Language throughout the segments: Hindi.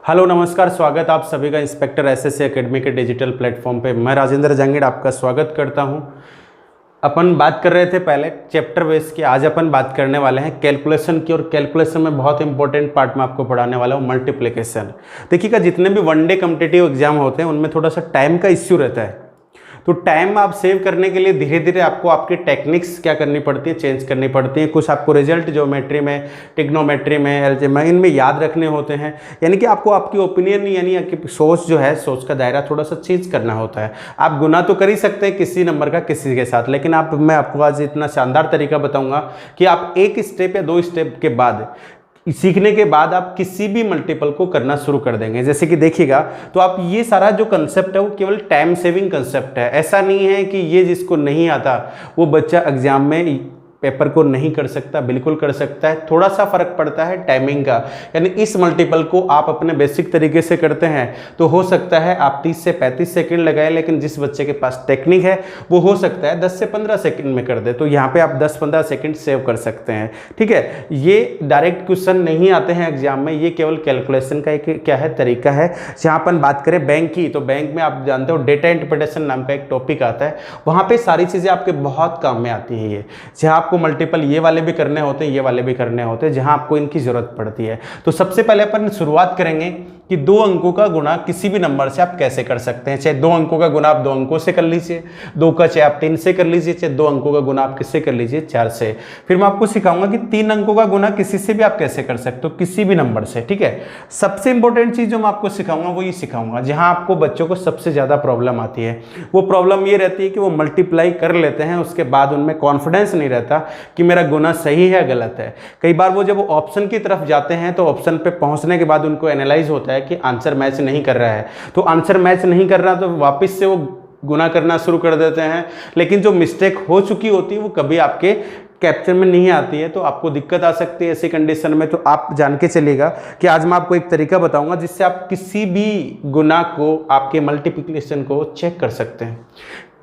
हेलो नमस्कार, स्वागत आप सभी का इंस्पेक्टर एसएससी एकेडमी के डिजिटल प्लेटफॉर्म पे। मैं राजेंद्र जंगीड़ आपका स्वागत करता हूं। अपन बात कर रहे थे पहले चैप्टर बेस की, आज अपन बात करने वाले हैं कैलकुलेशन की। और कैलकुलेशन में बहुत इंपॉर्टेंट पार्ट में आपको पढ़ाने वाला हूँ मल्टीप्लिकेशन। देखिएगा, जितने भी वनडे कॉम्पिटिटिव एग्जाम होते हैं उनमें थोड़ा सा टाइम का इश्यू रहता है, तो टाइम आप सेव करने के लिए धीरे धीरे आपको आपकी टेक्निक्स क्या करनी पड़ती है, चेंज करनी पड़ती है। कुछ आपको रिजल्ट ज्योमेट्री में, ट्रिग्नोमेट्री में, अलजेब्रा में, इनमें याद रखने होते हैं। यानी कि आपको आपकी ओपिनियन यानी आपकी सोच जो है, सोच का दायरा थोड़ा सा चेंज करना होता है। आप गुना तो कर ही सकते हैं किसी नंबर का किसी के साथ, लेकिन मैं आपको आज इतना शानदार तरीका बताऊंगा कि आप एक स्टेप या दो स्टेप के बाद, सीखने के बाद आप किसी भी मल्टीपल को करना शुरू कर देंगे। जैसे कि देखिएगा, तो आप ये सारा जो कंसेप्ट है वो केवल टाइम सेविंग कंसेप्ट है। ऐसा नहीं है कि ये जिसको नहीं आता वो बच्चा एग्जाम में पेपर को नहीं कर सकता, बिल्कुल कर सकता है। थोड़ा सा फर्क पड़ता है टाइमिंग का। यानी इस मल्टीपल को आप अपने बेसिक तरीके से करते हैं तो हो सकता है आप 30 से 35 सेकंड लगाएं, लेकिन जिस बच्चे के पास टेक्निक है वो हो सकता है 10 से 15 सेकंड में कर दे। तो यहाँ पे आप 10-15 सेकंड सेव कर सकते हैं। ठीक है, ये डायरेक्ट क्वेश्चन नहीं आते हैं एग्जाम में, ये केवल कैलकुलेशन का एक क्या है तरीका है। जहाँ अपन बात करें बैंक की, तो बैंक में आप जानते हो डेटा इंटरप्रिटेशन नाम का एक टॉपिक आता है, वहाँ पे सारी चीज़ें आपके बहुत काम में आती है। ये जहाँ आपको मल्टीपल ये वाले भी करने होते हैं, ये वाले भी करने होते हैं, जहां आपको इनकी जरूरत पड़ती है। तो सबसे पहले अपन शुरुआत करेंगे कि 2 अंकों का गुणा किसी भी नंबर से आप कैसे कर सकते हैं। चाहे 2 अंकों का गुणा आप 2 अंकों से कर लीजिए, 2 का चाहे आप 3 से कर लीजिए, चाहे 2 अंकों का गुणा आप किससे कर लीजिए, 4 से। फिर मैं आपको सिखाऊंगा कि 3 अंकों का गुणा किसी से भी आप कैसे कर सकते हो, किसी भी नंबर से। ठीक है, सबसे इंपॉर्टेंट चीज जो मैं आपको सिखाऊंगा वो ये सिखाऊंगा जहां आपको बच्चों को सबसे ज्यादा प्रॉब्लम आती है। वो प्रॉब्लम ये रहती है कि वो मल्टीप्लाई कर लेते हैं, उसके बाद उनमें कॉन्फिडेंस नहीं रहता कि मेरा गुना सही है गलत है। कई बार वो जब ऑप्शन की तरफ जाते हैं तो ऑप्शन पे पहुंचने के बाद उनको एनालाइज होता है कि आंसर मैच नहीं कर रहा है। तो आंसर मैच नहीं कर रहा तो वापस से वो गुना करना शुरू कर देते हैं, लेकिन जो मिस्टेक हो चुकी होती है वो कभी आपके कैप्चर में नहीं आती है, तो आपको दिक्कत आ सकती है ऐसी कंडीशन में। तो आप जान के चलिएगा कि आज मैं आपको एक तरीका बताऊंगा जिससे आप किसी भी गुना को, आपके मल्टीप्लिकेशन को चेक कर सकते हैं,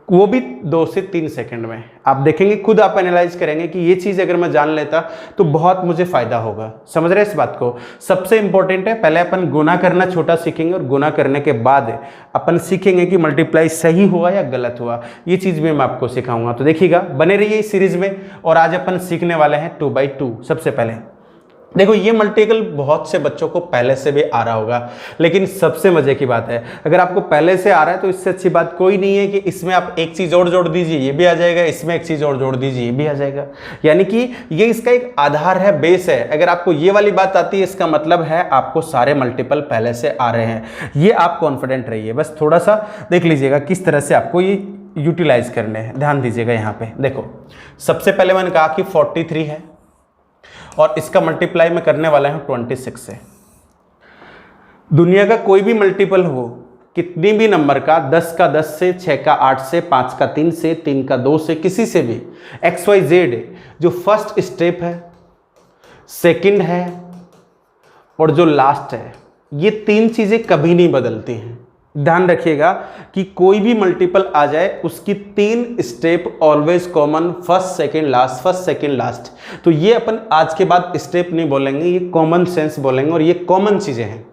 वो भी 2 से 3 सेकंड में। आप देखेंगे, खुद आप एनालाइज करेंगे कि ये चीज़ अगर मैं जान लेता तो बहुत मुझे फायदा होगा। समझ रहे हैं इस बात को? सबसे इंपॉर्टेंट है, पहले अपन गुना करना छोटा सीखेंगे और गुना करने के बाद अपन सीखेंगे कि मल्टीप्लाई सही हुआ या गलत हुआ। ये चीज़ भी मैं आपको सिखाऊंगा। तो देखिएगा, बने रहिए इस सीरीज में। और आज अपन सीखने वाले हैं 2x2। सबसे पहले देखो, ये मल्टीपल बहुत से बच्चों को पहले से भी आ रहा होगा, लेकिन सबसे मजे की बात है, अगर आपको पहले से आ रहा है तो इससे अच्छी बात कोई नहीं है कि इसमें आप एक चीज और जोड़ दीजिए ये भी आ जाएगा, इसमें एक चीज और जोड़ दीजिए ये भी आ जाएगा। यानी कि ये इसका एक आधार है, बेस है। अगर आपको ये वाली बात आती है इसका मतलब है आपको सारे मल्टीपल पहले से आ रहे हैं। ये आप कॉन्फिडेंट रहिए, बस थोड़ा सा देख लीजिएगा किस तरह से आपको ये यूटिलाइज करने हैं। ध्यान दीजिएगा, यहाँ पे देखो, सबसे पहले मैंने कहा कि 43 है और इसका मल्टीप्लाई में करने वाला है 26 से। दुनिया का कोई भी मल्टीपल हो, कितनी भी नंबर का, 10 का 10 से, 6 का 8 से, 5 का 3 से, 3 का 2 से, किसी से भी, XYZ जो फर्स्ट स्टेप है, सेकंड है और जो लास्ट है, ये 3 चीजें कभी नहीं बदलती हैं। ध्यान रखिएगा कि कोई भी मल्टीपल आ जाए उसकी 3 step always common, first second last, first second last. तो ये अपन आज के बाद स्टेप नहीं बोलेंगे, ये कॉमन सेंस बोलेंगे। और ये कॉमन चीजें हैं,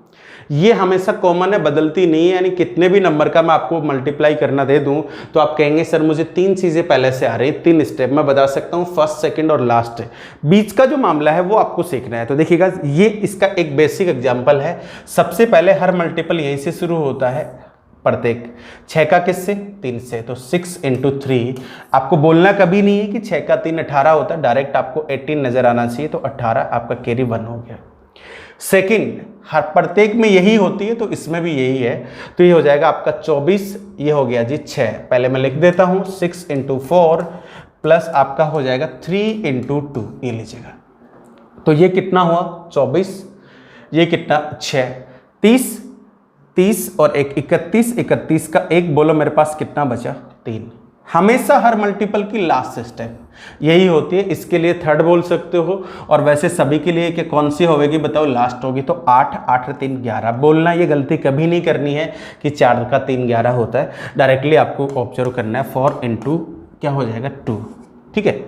ये हमेशा कॉमन है, बदलती नहीं है। यानी कितने भी नंबर का मैं आपको मल्टीप्लाई करना दे दूं तो आप कहेंगे सर मुझे 3 चीजें पहले से आ रही, 3 स्टेप मैं बता सकता हूं, फर्स्ट सेकंड और लास्ट। बीच का जो मामला है वो आपको सीखना है। तो देखिएगा, ये इसका एक बेसिक एग्जाम्पल है। सबसे पहले हर मल्टीपल यहीं से शुरू होता है, प्रत्येक 6 का किससे, 3 से। तो 6 × 3, आपको बोलना कभी नहीं है कि 6 का 3 18 होता है, डायरेक्ट आपको 18 नजर आना चाहिए। तो 18 आपका कैरी 1 हो गया। सेकंड, हर प्रत्येक में यही होती है तो इसमें भी यही है, तो ये हो जाएगा आपका 24। ये हो गया जी 6। पहले मैं लिख देता हूं 6 × 4 प्लस आपका हो जाएगा 3 × 2, ये लीजिएगा। तो ये कितना हुआ 24, ये कितना 6, 30 और 1 31, 31 का 1 बोलो मेरे पास कितना बचा 3। हमेशा हर मल्टीपल की लास्ट स्टेप यही होती है, इसके लिए थर्ड बोल सकते हो। और वैसे सभी के लिए कि कौन सी होगी बताओ, लास्ट होगी। तो 8 8 3 11 बोलना, ये गलती कभी नहीं करनी है कि 4 का 3 11 होता है। डायरेक्टली आपको ऑब्जर्व करना है 4 × क्या हो जाएगा 2। ठीक है,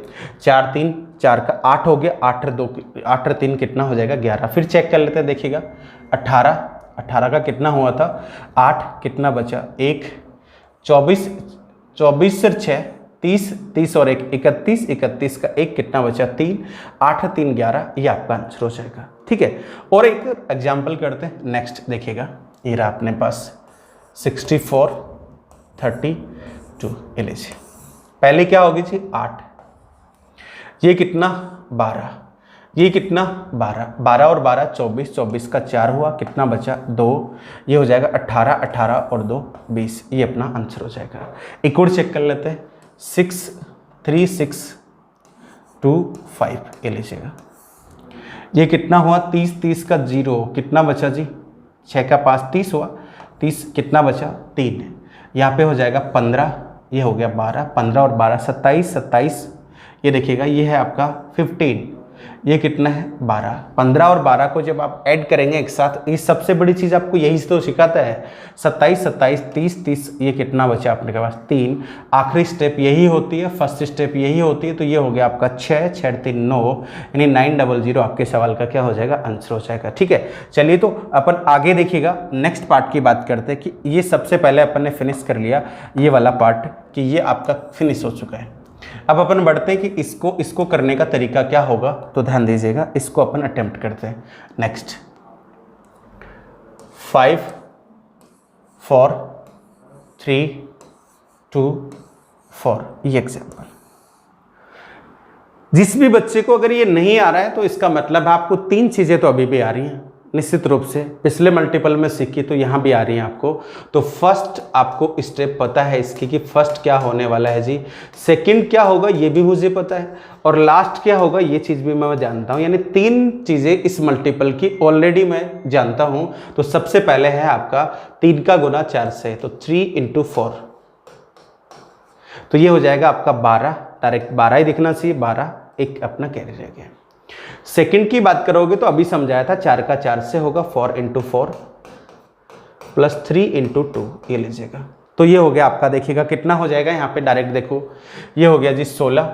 4 3 4 का 8 हो गया, 8 3 कितना हो जाएगा 11। फिर चेक कर लेते हैं, देखिएगा 18 18 का कितना हुआ था 8, कितना बचा 1, 24, 24 से 6 30, 30 और 1 31, 31 का 1 कितना बचा 3, 8 3 11, ये आपका आंसर हो जाएगा। ठीक है, और एक एग्जाम्पल करते हैं। नेक्स्ट देखिएगा, ये रहा अपने पास 64 32, ये लीजिए। पहले क्या होगी जी 8, ये कितना 12, ये कितना 12, 12 और 12 24, 24 का 4 हुआ, कितना बचा 2, ये हो जाएगा 18, 18 और 2 20, ये अपना आंसर हो जाएगा। एक और चेक कर लेते हैं 6 3 6 2 5, ये लीजिएगा। ये कितना हुआ 30, 30 का 0, कितना बचा जी 6 का 5 30 हुआ, 30 कितना बचा 3, यहाँ पे हो जाएगा 15, ये हो गया 12, 15 और 12 27, 27, ये देखिएगा ये है आपका 15, ये कितना है 12, 15 और 12 को जब आप ऐड करेंगे एक साथ, ये सबसे बड़ी चीज़ आपको यही तो सिखाता है। 27 27 30 30, ये कितना बचा अपने के पास 3, आखिरी स्टेप यही होती है, फर्स्ट स्टेप यही होती है, तो ये हो गया आपका 6 6 3 9, यानी 900 आपके सवाल का क्या हो जाएगा आंसर हो जाएगा। ठीक है, चलिए तो अपन आगे देखिएगा, नेक्स्ट पार्ट की बात करते हैं कि ये सबसे पहले अपन ने फिनिश कर लिया ये वाला पार्ट, कि ये आपका फिनिश हो चुका है। अब अपन बढ़ते हैं कि इसको करने का तरीका क्या होगा, तो ध्यान दीजिएगा, इसको अपन अटेम्प्ट करते हैं। नेक्स्ट 5 4 3 2 4, ये एग्जाम्पल। जिस भी बच्चे को अगर ये नहीं आ रहा है तो इसका मतलब है आपको 3 चीजें तो अभी भी आ रही हैं निश्चित रूप से, पिछले मल्टीपल में सीखी तो यहाँ भी आ रही है आपको। तो फर्स्ट आपको स्टेप पता है इसकी कि फर्स्ट क्या होने वाला है जी, सेकंड क्या होगा ये भी मुझे पता है, और लास्ट क्या होगा ये चीज़ भी मैं जानता हूँ। यानी 3 चीज़ें इस मल्टीपल की ऑलरेडी मैं जानता हूँ। तो सबसे पहले है आपका 3 का गुना 4 से, तो 3 × 4, तो ये हो जाएगा आपका 12, डायरेक्ट 12 ही दिखना चाहिए, 12 एक अपना कैरी रह गया। सेकंड की बात करोगे तो अभी समझाया था 4 का 4 से होगा 4 × 4 प्लस 3 × 2, ये लीजिएगा। तो ये हो गया आपका, देखिएगा कितना हो जाएगा यहाँ पे, डायरेक्ट देखो ये हो गया जी 16,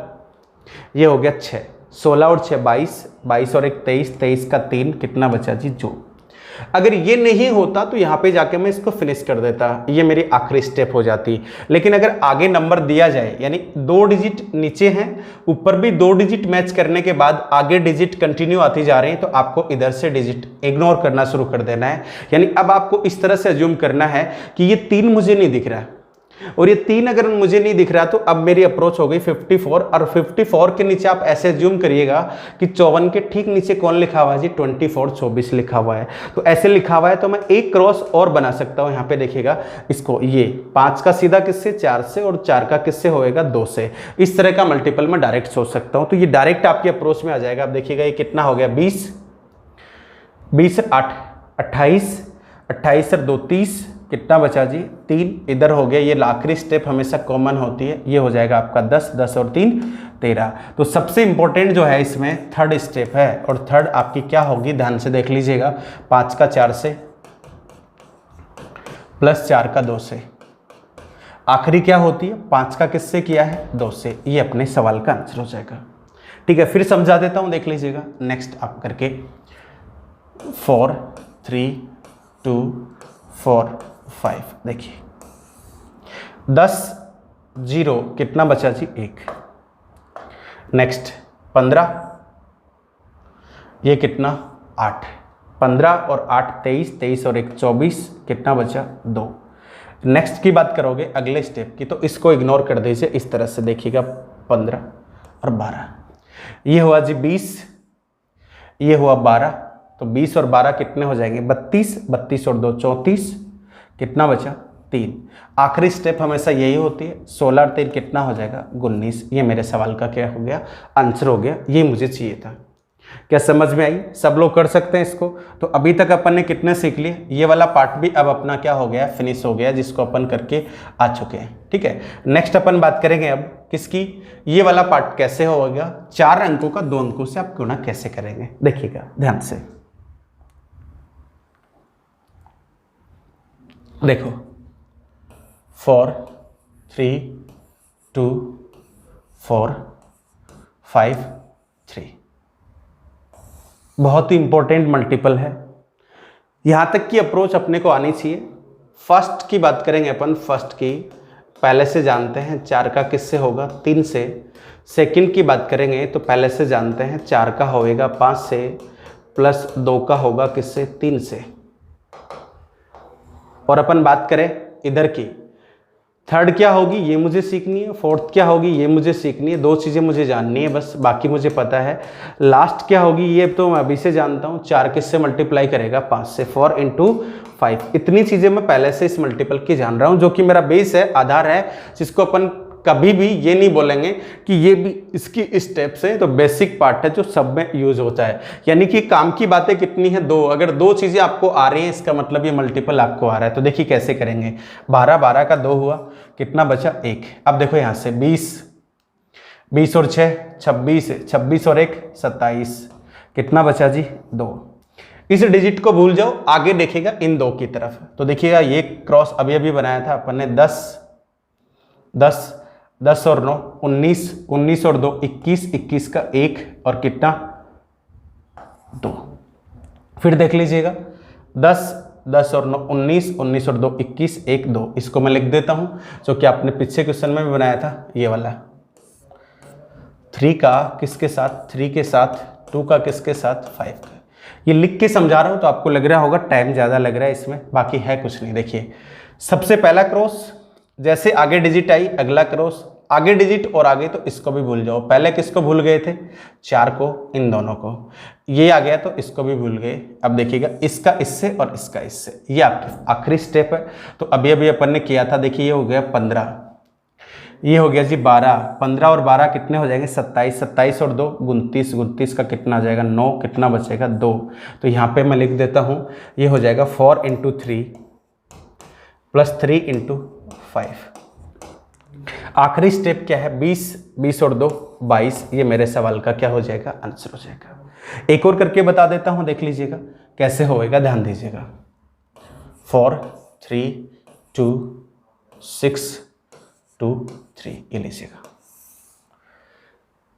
ये हो गया 6, 16 और 6 22, 22 और 1 23, 23 का 3 कितना बचा जी 2। अगर ये नहीं होता तो यहाँ पे जाके मैं इसको फिनिश कर देता, ये मेरी आखिरी स्टेप हो जाती। लेकिन अगर आगे नंबर दिया जाए, यानी 2 डिजिट नीचे हैं, ऊपर भी 2 डिजिट मैच करने के बाद आगे डिजिट कंटिन्यू आती जा रही हैं, तो आपको इधर से डिजिट इग्नोर करना शुरू कर देना है। यानी अब आपको इस तरह से अज्यूम करना है कि ये 3 मुझे नहीं दिख रहा है, और ये 3 अगर मुझे नहीं दिख रहा तो अब मेरी अप्रोच हो गई 54, और 54 के नीचे आप ऐसे ज्यूम करिएगा कि 54 के ठीक नीचे कौन लिखा हुआ है जी 24 24 लिखा हुआ है। तो ऐसे लिखा हुआ है तो मैं एक क्रॉस और बना सकता हूँ। यहाँ पे देखिएगा इसको, ये 5 का सीधा किससे 4 से, और 4 का किससे होएगा 2 से। इस तरह का मल्टीपल में डायरेक्ट सोच सकता हूँ, तो ये डायरेक्ट आपकी अप्रोच में आ जाएगा। आप देखिएगा ये कितना हो गया 20 20 8 28, 28 और 2 30, कितना बचा जी 3, इधर हो गया। ये आखिरी स्टेप हमेशा कॉमन होती है, ये हो जाएगा आपका 10, 10 और 3 13। तो सबसे इंपॉर्टेंट जो है इसमें थर्ड स्टेप है, और थर्ड आपकी क्या होगी ध्यान से देख लीजिएगा, 5 का 4 से प्लस 4 का 2 से। आखिरी क्या होती है 5 का किससे किया है 2 से, ये अपने सवाल का आंसर हो जाएगा। ठीक है, फिर समझा देता हूं, देख लीजिएगा नेक्स्ट आप करके 4 3 2 4 5, देखिए 10 0 कितना बचा जी 1। नेक्स्ट 15, ये कितना 8, 15 और 8 23, 23 और 1 24, कितना बचा 2। नेक्स्ट की बात करोगे अगले स्टेप की, तो इसको इग्नोर कर दीजिए, इस तरह से देखिएगा 15 और 12, ये हुआ जी 20, ये हुआ 12, तो 20 और 12 कितने हो जाएंगे 32, 32 और 2 34, कितना बचा 3। आखिरी स्टेप हमेशा यही होती है, 16 और 3 कितना हो जाएगा 19। ये मेरे सवाल का क्या हो गया आंसर हो गया, ये मुझे चाहिए था। क्या समझ में आई? सब लोग कर सकते हैं इसको। तो अभी तक अपन ने कितने सीख लिए, ये वाला पार्ट भी अब अपना क्या हो गया फिनिश हो गया, जिसको अपन करके आ चुके हैं। ठीक है, नेक्स्ट अपन बात करेंगे अब किसकी, ये वाला पार्ट कैसे होगा, 4 अंकों का 2 अंकों से आप गुणा कैसे करेंगे, देखिएगा ध्यान से। देखो 4 3 2 4 5 3, बहुत ही इंपॉर्टेंट मल्टीपल है। यहाँ तक की अप्रोच अपने को आनी चाहिए। फर्स्ट की बात करेंगे अपन, फर्स्ट की पहले से जानते हैं 4 का किससे होगा, 3 से। सेकंड की बात करेंगे तो पहले से जानते हैं 4 का होएगा 5 से, प्लस 2 का होगा किससे, 3 से। और अपन बात करें इधर की, थर्ड क्या होगी ये मुझे सीखनी है, फोर्थ क्या होगी ये मुझे सीखनी है, 2 चीज़ें मुझे जाननी है बस, बाकी मुझे पता है। लास्ट क्या होगी ये तो मैं अभी से जानता हूँ, 4 किससे मल्टीप्लाई करेगा, 5 से, 4 × 5। इतनी चीज़ें मैं पहले से इस मल्टीपल की जान रहा हूँ, जो कि मेरा बेस है, आधार है, जिसको अपन कभी भी ये नहीं बोलेंगे कि ये भी इसकी स्टेप से, तो बेसिक पार्ट है जो सब में यूज होता है। यानी कि काम की बातें कितनी है, 2। अगर 2 चीज़ें आपको आ रही हैं इसका मतलब ये मल्टीपल आपको आ रहा है। तो देखिए कैसे करेंगे, 12 का 2 हुआ, कितना बचा, 1। अब देखो यहाँ से 20 और 6 26, 26 और 1 27, कितना बचा जी, 2। इस डिजिट को भूल जाओ, आगे देखेगा इन 2 की तरफ। तो देखिएगा ये क्रॉस अभी अभी बनाया था अपन ने, 10 और 9 19 और 2 21 का 1 और कितना, 2। फिर देख लीजिएगा 10 और 9 19 और 2 21 1 2। इसको मैं लिख देता हूं जो कि आपने पिछले क्वेश्चन में भी बनाया था, ये वाला। 3 का किसके साथ, 3 के साथ, 2 का किसके साथ, 5 का। ये लिख के समझा रहा हूं तो आपको लग रहा होगा टाइम ज़्यादा लग रहा है इसमें, बाकी है कुछ नहीं। देखिए सबसे पहला क्रॉस, जैसे आगे डिजिट आई अगला क्रॉस, आगे डिजिट और आगे तो इसको भी भूल जाओ। पहले किसको भूल गए थे, 4 को, इन दोनों को। ये आ गया तो इसको भी भूल गए। अब देखिएगा इसका इससे और इसका इससे, ये आपकी आखिरी स्टेप है। तो अभी अभी अपन ने किया था, देखिए ये हो गया 15, ये हो गया जी 12, 15 और 12 कितने हो जाएंगे, 27, 27 और 2 29, 29 का कितना आ जाएगा, 9, कितना बचेगा, 2। तो यहाँ पे मैं लिख देता हूँ, ये हो जाएगा 4 × 3 प्लस 3 × 5। आखिरी स्टेप क्या है, 20 और 2 22। ये मेरे सवाल का क्या हो जाएगा, आंसर हो जाएगा। एक और करके बता देता हूं, देख लीजिएगा कैसे होएगा, ध्यान दीजिएगा। 4 3 2 6 2 3, ये लीजिएगा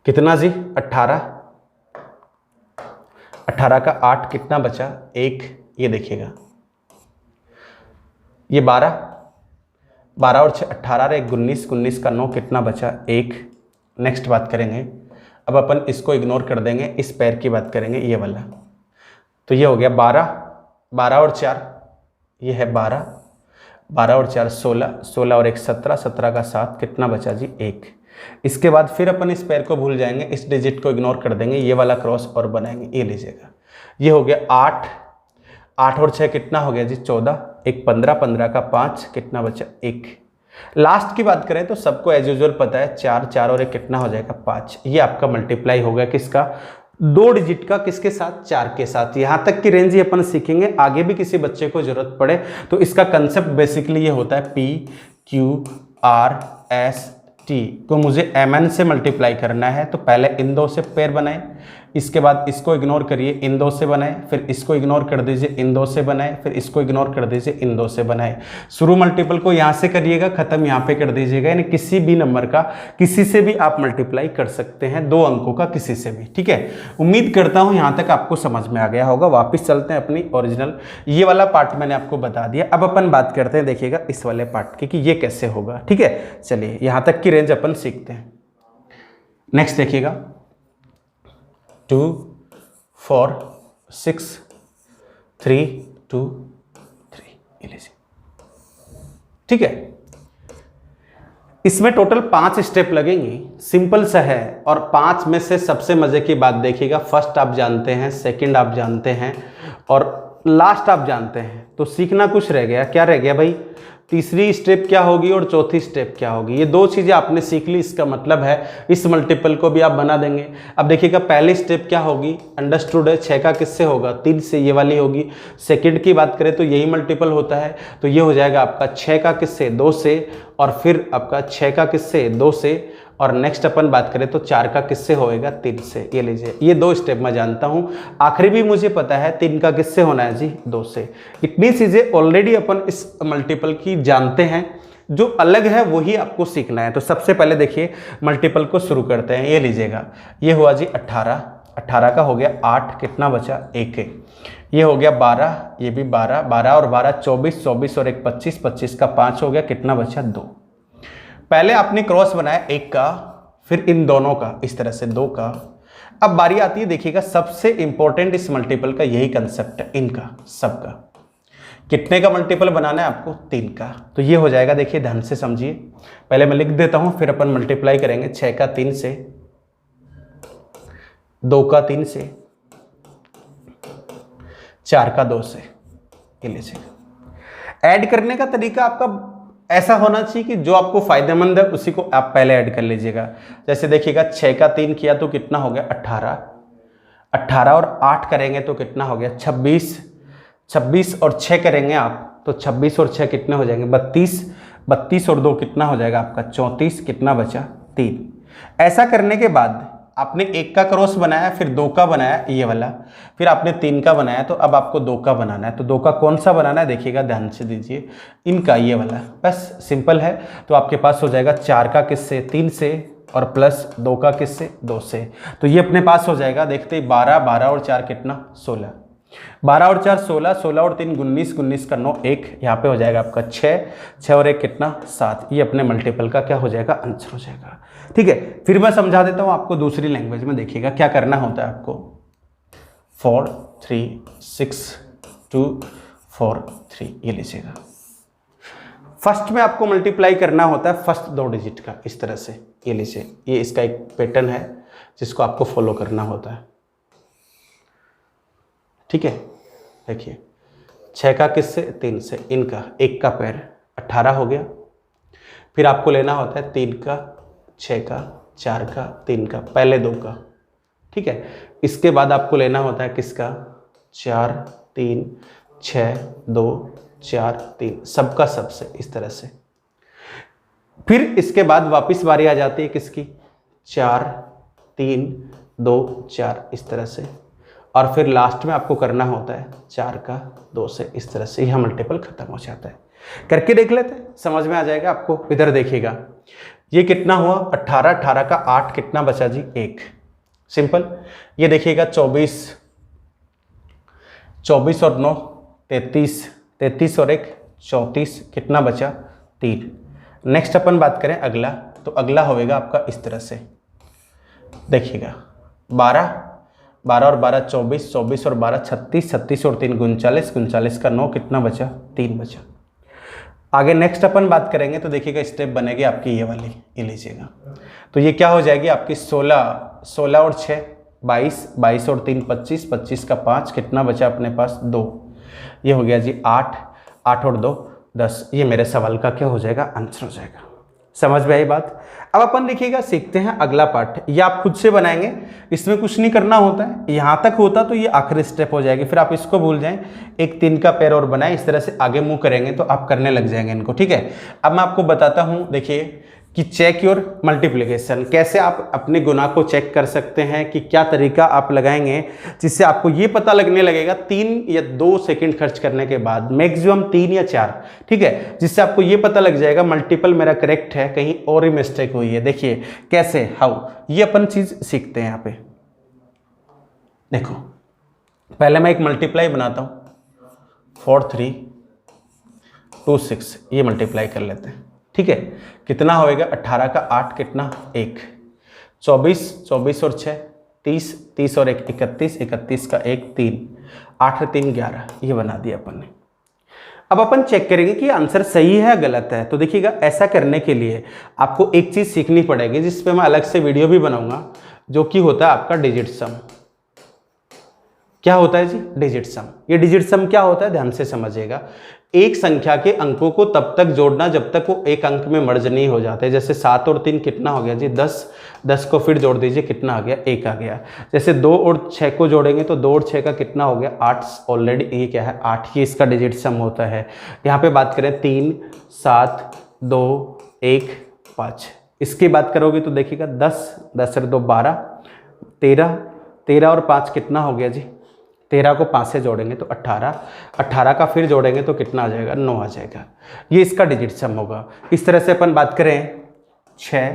कितना जी, 18 का 8 कितना बचा, 1। ये देखिएगा ये 12 और 6 18 रे 19, 19 का 9 कितना बचा, 1। नेक्स्ट बात करेंगे, अब अपन इसको इग्नोर कर देंगे, इस पैर की बात करेंगे, ये वाला। तो ये हो गया 12 और 4, ये है 12 और 4 16, 16 और 1 17, 17 का 7 कितना बचा जी, 1। इसके बाद फिर अपन इस पैर को भूल जाएंगे, इस डिजिट को इग्नोर कर देंगे, ये वाला क्रॉस और बनाएंगे, ये लीजिएगा। ये हो गया 8 और 6 कितना हो गया जी, 14, 1 15, 15 का 5 कितना बचा, 1। लास्ट की बात करें तो सबको एज यूजुअल पता है, 4 और 1 कितना हो जाएगा, 5। ये आपका मल्टीप्लाई हो गया किसका, 2 डिजिट का, किसके साथ, 4 के साथ। यहाँ तक की रेंज ही अपन सीखेंगे, आगे भी किसी बच्चे को जरूरत पड़े तो इसका कंसेप्ट बेसिकली ये होता है, PQRST को मुझे MN से मल्टीप्लाई करना है। तो पहले इन 2 से पेयर बनाए, इसके बाद इसको इग्नोर करिए, इन 2 से बनाए, फिर इसको इग्नोर कर दीजिए, इन 2 से बनाए, फिर इसको इग्नोर कर दीजिए, इन 2 से बनाए। शुरू मल्टीपल को यहाँ से करिएगा, खत्म यहाँ पे कर दीजिएगा। यानी किसी भी नंबर का किसी से भी आप मल्टीप्लाई कर सकते हैं, 2 अंकों का किसी से भी, ठीक है। उम्मीद करता हूँ यहाँ तक आपको समझ में आ गया होगा। वापिस चलते हैं अपनी ओरिजिनल, ये वाला पार्ट मैंने आपको बता दिया। अब अपन बात करते हैं, देखिएगा इस वाले पार्ट की कि ये कैसे होगा, ठीक है। चलिए यहाँ तक की रेंज अपन सीखते हैं। नेक्स्ट देखिएगा 2 4 6 3 2 3, ये लीजिए, ठीक है। इसमें टोटल 5 स्टेप लगेंगी, सिंपल सा है। और 5 में से सबसे मजे की बात देखिएगा, फर्स्ट आप जानते हैं, सेकंड आप जानते हैं और लास्ट आप जानते हैं। तो सीखना कुछ रह गया, क्या रह गया भाई, तीसरी स्टेप क्या होगी और चौथी स्टेप क्या होगी। ये 2 चीज़ें आपने सीख ली, इसका मतलब है इस मल्टीपल को भी आप बना देंगे। अब देखिएगा पहली स्टेप क्या होगी, अंडरस्टूड है, 6 का किससे होगा, 3 से, ये वाली होगी। सेकंड की बात करें तो यही मल्टीपल होता है, तो ये हो जाएगा आपका 6 का किससे, 2 से, और फिर आपका 6 का किससे, 2 से, और नेक्स्ट अपन बात करें तो 4 का किससे होएगा, 3 से। ये लीजिए, ये 2 स्टेप मैं जानता हूं। आखिरी भी मुझे पता है, 3 का किससे होना है जी, 2 से। इतनी चीजें ऑलरेडी अपन इस मल्टीपल की जानते हैं, जो अलग है वही आपको सीखना है। तो सबसे पहले देखिए मल्टीपल को शुरू करते हैं। ये लीजिएगा, ये हुआ जी 18, 18 का हो गया 8, कितना बचा 1 है। ये हो गया 12, ये भी 12, 12 और 12 24, 24 और 1 25, 25 का 5 हो गया, कितना बचा 2। पहले आपने क्रॉस बनाया 1 का, फिर इन दोनों का, इस तरह से 2 का। अब बारी आती है, देखिएगा सबसे इंपॉर्टेंट इस मल्टीपल का यही कंसेप्ट है, इनका सबका। कितने का मल्टीपल बनाना है आपको? 3 का। तो ये हो जाएगा, देखिए ध्यान से समझिए, पहले मैं लिख देता हूं, फिर अपन मल्टीप्लाई करेंगे। 6 का 3 से, 2 का 3 से, 4 का 2 से, ये लीजिएगा। ऐड करने का तरीका आपका ऐसा होना चाहिए कि जो आपको फायदेमंद है उसी को आप पहले ऐड कर लीजिएगा। जैसे देखिएगा 6 का 3 किया तो कितना हो गया 18, 18 और 8 करेंगे तो कितना हो गया 26, 26 और 6 करेंगे आप तो 26 और 6 कितने हो जाएंगे 32, 32 और 2 कितना हो जाएगा आपका 34, कितना बचा 3। ऐसा करने के बाद आपने 1 का क्रॉस बनाया, फिर 2 का बनाया ये वाला, फिर आपने 3 का बनाया, तो अब आपको 2 का बनाना है। तो 2 का कौन सा बनाना है देखिएगा, ध्यान से दीजिए, इनका ये वाला, बस सिंपल है। तो आपके पास हो जाएगा 4 का किससे 3 से, और प्लस 2 का किससे 2 से। तो ये अपने पास हो जाएगा, देखते ही 12, 12 और 4 कितना 16, 12 और 4 16, 16 और 3 19, 19 का 9 1, यहाँ पे हो जाएगा आपका 6, 6 और 1 कितना 7। ये अपने मल्टीपल का क्या हो जाएगा आंसर हो जाएगा। ठीक है, फिर मैं समझा देता हूँ आपको दूसरी लैंग्वेज में। देखिएगा क्या करना होता है आपको, 4 3 6 2 4 3, ये लीजिएगा। फर्स्ट में आपको मल्टीप्लाई करना होता है फर्स्ट 2 डिजिट का, इस तरह से, ये लीजिए। ये इसका एक पैटर्न है जिसको आपको फॉलो करना होता है। ठीक है, देखिए 6 का किससे 3 से, इनका 1 का पैर 18 हो गया। फिर आपको लेना होता है 3 का 6 का 4 का 3 का, पहले 2 का। ठीक है, इसके बाद आपको लेना होता है किसका 4 3 6 2 4 3, सबका सबसे, इस तरह से। फिर इसके बाद वापस बारी आ जाती है किसकी 4 3 2 4, इस तरह से। और फिर लास्ट में आपको करना होता है 4 का 2 से, इस तरह से। यह मल्टीपल खत्म हो जाता है। करके देख लेते हैं, समझ में आ जाएगा आपको। इधर देखिएगा, ये कितना हुआ 18, 18 का 8, कितना बचा जी 1, सिंपल। ये देखिएगा 24, 24 और 9 33, 33 और 1 34, कितना बचा 3। नेक्स्ट अपन बात करें अगला, तो अगला होएगा आपका इस तरह से, देखिएगा 12, 12 और 12 24, 24 और 12 36, 36 और 3 39, 39 का 9, कितना बचा 3 बचा। आगे नेक्स्ट अपन बात करेंगे तो देखिएगा स्टेप बनेगी आपकी ये वाली, ये लीजिएगा। तो ये क्या हो जाएगी आपकी 16, 16 और 6 22, 22 और 3 25, 25 का 5, कितना बचा अपने पास 2। ये हो गया जी 8, 8 और 2 10। ये मेरे सवाल का क्या हो जाएगा आंसर हो जाएगा। समझ में आई बात। अब अपन देखिएगा सीखते हैं अगला पार्ट। ये आप खुद से बनाएंगे, इसमें कुछ नहीं करना होता है। यहाँ तक होता तो ये आखिरी स्टेप हो जाएगी, फिर आप इसको भूल जाएं। एक 3 का पैर और बनाए, इस तरह से आगे मूव करेंगे तो आप करने लग जाएंगे इनको। ठीक है, अब मैं आपको बताता हूँ, देखिए कि चेक योर मल्टीप्लिकेशन, कैसे आप अपने गुना को चेक कर सकते हैं, कि क्या तरीका आप लगाएंगे जिससे आपको ये पता लगने लगेगा 3 या 2 सेकंड खर्च करने के बाद, मैक्सिमम 3 या 4। ठीक है, जिससे आपको ये पता लग जाएगा मल्टीपल मेरा करेक्ट है, कहीं और ही मिस्टेक हुई है। देखिए कैसे, हाउ, ये अपन चीज सीखते हैं यहाँ पे। देखो पहले मैं एक मल्टीप्लाई बनाता हूँ, 4 3 2 6, ये मल्टीप्लाई कर लेते हैं। ठीक है, कितना होएगा 18 का 8, कितना 1, 24, 24 और 6 30, 30 और 1 31, 31 का 1 3, 8 3 11, ये बना दिया अपन ने। अब अपन चेक करेंगे कि आंसर सही है गलत है। तो देखिएगा ऐसा करने के लिए आपको एक चीज़ सीखनी पड़ेगी, जिस पे मैं अलग से वीडियो भी बनाऊंगा, जो कि होता है आपका डिजिट सम। क्या होता है जी डिजिट सम। ये डिजिट सम क्या होता है ध्यान से समझिएगा। एक संख्या के अंकों को तब तक जोड़ना जब तक वो एक अंक में मर्ज नहीं हो जाते। जैसे 7 और 3 कितना हो गया जी 10, 10 को फिर जोड़ दीजिए, कितना आ गया 1 आ गया। जैसे 2 और 6 को जोड़ेंगे तो 2 और 6 का कितना हो गया 8, ऑलरेडी ये क्या है 8, ये इसका डिजिट सम होता है। यहाँ पे बात करें 3 7 2 1 5, इसकी बात करोगे तो देखिएगा 10, 10 और 2 12, 13, 13 और 5 कितना हो गया जी 13 को 5 से जोड़ेंगे तो 18, 18 का फिर जोड़ेंगे तो कितना आ जाएगा 9 आ जाएगा। ये इसका डिजिट सम होगा। इस तरह से अपन बात करें 6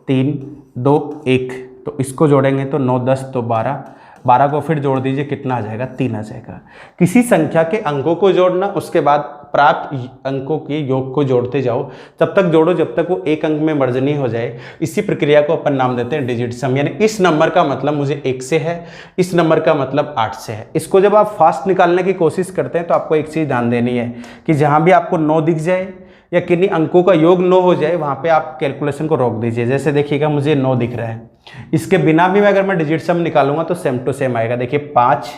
3 2 1, तो इसको जोड़ेंगे तो 9 10 तो 12, 12 को फिर जोड़ दीजिए, कितना आ जाएगा? 3 आ जाएगा। किसी संख्या के अंकों को जोड़ना, उसके बाद प्राप्त अंकों के योग को जोड़ते जाओ, तब तक जोड़ो जब तक वो एक अंक में मर्ज नहीं हो जाए। इसी प्रक्रिया को अपन नाम देते हैं डिजिट सम। यानी इस नंबर का मतलब मुझे 1 से है, इस नंबर का मतलब 8 से है। इसको जब आप फास्ट निकालने की कोशिश करते हैं तो आपको एक चीज़ ध्यान देनी है कि जहाँ भी आपको 9 दिख जाए या किन्हीं अंकों का योग 9 हो जाए, वहाँ पे आप कैलकुलेशन को रोक दीजिए। जैसे देखिएगा मुझे 9 दिख रहा है, इसके बिना भी अगर मैं डिजिट सम निकालूंगा तो सेम टू सेम आएगा। देखिए 5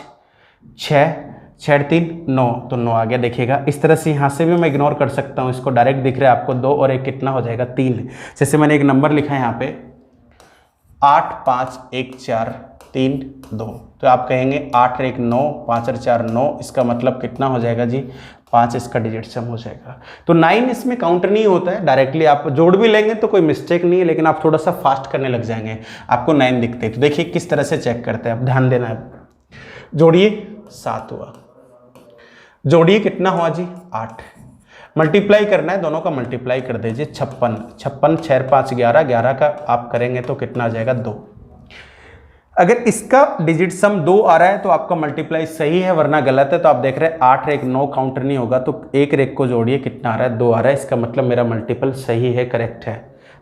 6 6 3 9, तो 9 आ गया। देखिएगा इस तरह से यहाँ से भी मैं इग्नोर कर सकता हूँ, इसको डायरेक्ट दिख रहा है आपको 2 और 1 कितना हो जाएगा? 3। जैसे मैंने एक नंबर लिखा है यहाँ पे 8 5 1 4 3 2, तो आप कहेंगे 8 और 1 9, 5 और 4 9, इसका मतलब कितना हो जाएगा जी? 5 इसका डिजिट सम हो जाएगा। तो 9 इसमें काउंट नहीं होता है, डायरेक्टली आप जोड़ भी लेंगे तो कोई मिस्टेक नहीं है, लेकिन आप थोड़ा सा फास्ट करने लग जाएंगे, आपको 9 दिखते हैं। तो देखिए किस तरह से चेक करते हैं, आप ध्यान देना है। जोड़िए 7 हुआ, जोड़िए कितना हुआ जी? 8। मल्टीप्लाई करना है, दोनों का मल्टीप्लाई कर दीजिए 56 56 6 5 11, 11 का आप करेंगे तो कितना आ जाएगा? 2। अगर इसका डिजिट सम 2 आ रहा है तो आपका मल्टीप्लाई सही है, वरना गलत है। तो आप देख रहे हैं 8 1 9 काउंटर नहीं होगा, तो 1 1 को जोड़िए, कितना आ रहा है? 2 आ रहा है। इसका मतलब मेरा मल्टीपल सही है, करेक्ट है।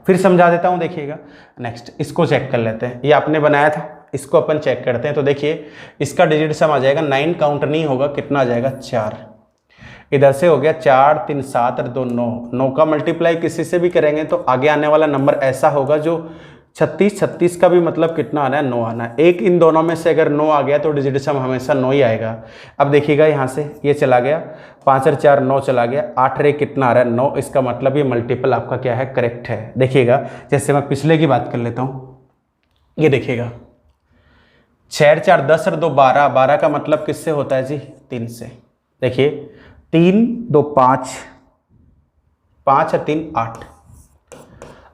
फिर समझा देता हूँ, देखिएगा। नेक्स्ट इसको चेक कर लेते हैं, ये आपने बनाया था, इसको अपन चेक करते हैं। तो देखिए इसका डिजिट सम आ जाएगा, 9 काउंटर नहीं होगा, कितना आ जाएगा? 4। इधर से हो गया 4 3 7 और 2 9, 9 का मल्टीप्लाई किसी से भी करेंगे तो आगे आने वाला नंबर ऐसा होगा जो 36, 36 का भी मतलब कितना आना है? 9 आना है। एक इन दोनों में से अगर 9 आ गया तो डिजिट सम हमेशा 9 ही आएगा। अब देखिएगा यहाँ से ये चला गया, 5 और 4 9 चला गया, 8 और 1 कितना आ रहा है? 9। इसका मतलब ये मल्टीपल आपका क्या है? करेक्ट है। देखिएगा जैसे मैं पिछले की बात कर लेता हूँ, ये देखिएगा 6 और 4 10 और 2 12, 12 का मतलब किससे होता है जी? 3 से। देखिए 3 2 5, 5 और 3 8,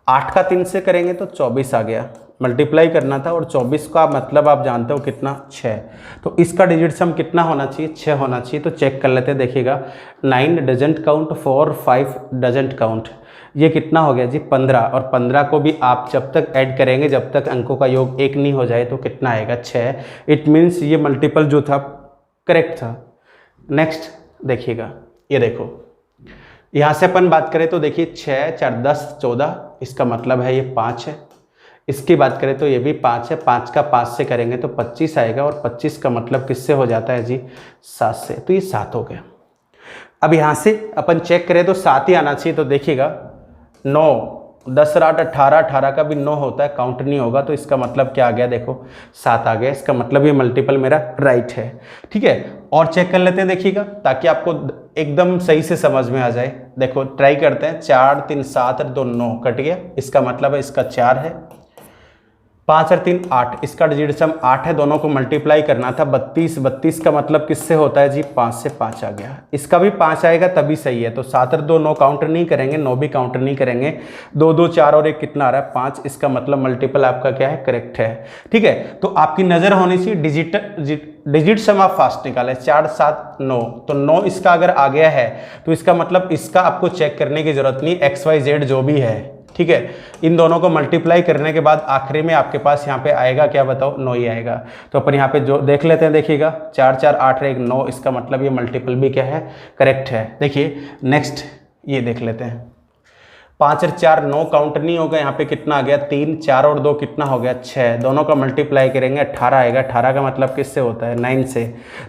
8 का 3 से करेंगे तो 24 आ गया, मल्टीप्लाई करना था, और 24 का मतलब आप जानते हो कितना? 6। तो इसका डिजिट सम कितना होना चाहिए? 6 होना चाहिए। तो चेक कर लेते हैं, देखिएगा 9 डजंट काउंट, 4 5 डजंट काउंट, ये कितना हो गया जी? 15। और 15 को भी आप जब तक ऐड करेंगे, जब तक अंकों का योग 1 नहीं हो जाए, तो कितना आएगा? 6। इट मीन्स ये मल्टीपल जो था करेक्ट था। नेक्स्ट देखिएगा, ये देखो यहाँ से अपन बात करें तो देखिए 6 4 10 14, इसका मतलब है ये 5 है। इसकी बात करें तो ये भी 5 है, 5 का 5 से करेंगे तो 25 आएगा, और 25 का मतलब किससे हो जाता है जी? 7 से। तो ये 7 हो गया। अब यहाँ से अपन चेक करें तो 7 ही आना चाहिए। तो देखिएगा 9 10 और 8 18, 18 का भी 9 होता है, काउंट नहीं होगा, तो इसका मतलब क्या आ गया? देखो 7 आ गया। इसका मतलब ये मल्टीपल मेरा राइट है। ठीक है, और चेक कर लेते हैं, देखिएगा, ताकि आपको एकदम सही से समझ में आ जाए। देखो ट्राई करते हैं, 4 3 7 और 2 9 कट गया, इसका मतलब है इसका 4 है। 5 और 3 8, इसका डिजिट सम 8 है, दोनों को मल्टीप्लाई करना था 32, 32 का मतलब किससे होता है जी? 5 से। 5 आ गया, इसका भी 5 आएगा तभी सही है। तो 7 और 2 9 काउंटर नहीं करेंगे, 9 भी काउंटर नहीं करेंगे, 2 2 4 और 1 कितना आ रहा है? 5। इसका मतलब मल्टीपल आपका क्या है? करेक्ट है। ठीक है, तो आपकी नज़र होनी चाहिए डिजिट सम आप फास्ट निकालें। 4 7 9, तो 9 इसका अगर आ गया है तो इसका मतलब इसका आपको चेक करने की जरूरत नहीं, XYZ जो भी है। ठीक है, इन दोनों को मल्टीप्लाई करने के बाद आखिरी में आपके पास यहाँ पे आएगा क्या? बताओ, 9 ही आएगा। तो अपन यहाँ पे जो देख लेते हैं, देखिएगा 4 4 8 1 9, इसका मतलब ये मल्टीपल भी क्या है? करेक्ट है। देखिए नेक्स्ट ये देख लेते हैं, 5 और 4 9 काउंट नहीं होगा, यहाँ पे कितना आ गया? 3, 4 और 2 कितना हो गया? 6। दोनों का मल्टीप्लाई करेंगे 18 आएगा, 18 का मतलब किससे होता है? 9 से।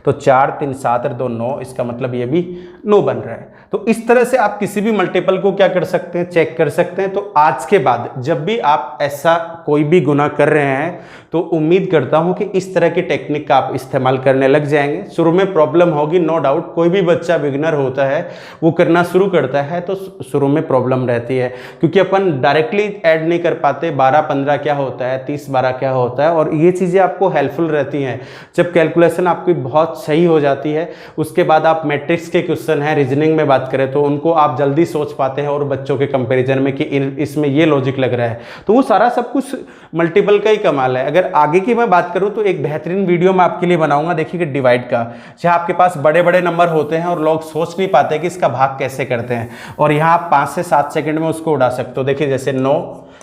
तो 4 3 7 और 2 9, इसका मतलब ये भी 9 बन रहा है। तो इस तरह से आप किसी भी मल्टीपल को क्या कर सकते हैं? चेक कर सकते हैं। तो आज के बाद जब भी आप ऐसा कोई भी गुना कर रहे हैं तो उम्मीद करता हूं कि इस तरह की टेक्निक का आप इस्तेमाल करने लग जाएंगे। शुरू में प्रॉब्लम होगी, नो डाउट, कोई भी बच्चा बिगिनर होता है वो करना शुरू करता है तो शुरू में प्रॉब्लम रहती है, क्योंकि अपन डायरेक्टली ऐड नहीं कर पाते। 12 15 क्या होता है, 30 12 क्या होता है, और ये चीज़ें आपको हेल्पफुल रहती हैं जब कैलकुलेशन आपकी बहुत सही हो जाती है। उसके बाद आप मैट्रिक्स के क्वेश्चन हैं, रीजनिंग में बात करें तो उनको आप जल्दी सोच पाते हैं, और बच्चों के कंपेरिजन में कि इसमें ये लॉजिक लग रहा है, तो वो सारा सब कुछ मल्टीपल का ही कमाल है। अगर आगे की मैं बात करूं तो एक बेहतरीन वीडियो मैं आपके लिए बनाऊंगा, देखिए डिवाइड का, जहां आपके पास बड़े बड़े नंबर होते हैं और लोग सोच नहीं पाते कि इसका भाग कैसे करते हैं, और यहाँ आप 5 से 7 सेकंड में उसको उड़ा सकते हो। देखिए जैसे 9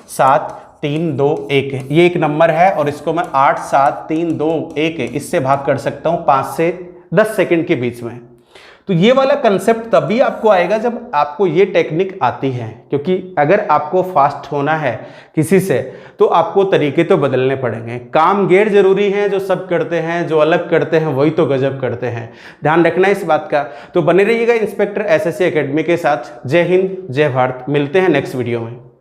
7 3 2 1 है, ये एक नंबर है और इसको मैं 8 7 3 2 1 है इससे भाग कर सकता हूँ 5 से 10 सेकंड के बीच में। तो ये वाला कंसेप्ट तभी आपको आएगा जब आपको ये टेक्निक आती है, क्योंकि अगर आपको फास्ट होना है किसी से तो आपको तरीके तो बदलने पड़ेंगे। काम गैर जरूरी है, जो सब करते हैं, जो अलग करते हैं वही तो गजब करते हैं। ध्यान रखना इस बात का। तो बने रहिएगा इंस्पेक्टर एसएससी एकेडमी के साथ। जय हिंद, जय भारत। मिलते हैं नेक्स्ट वीडियो में।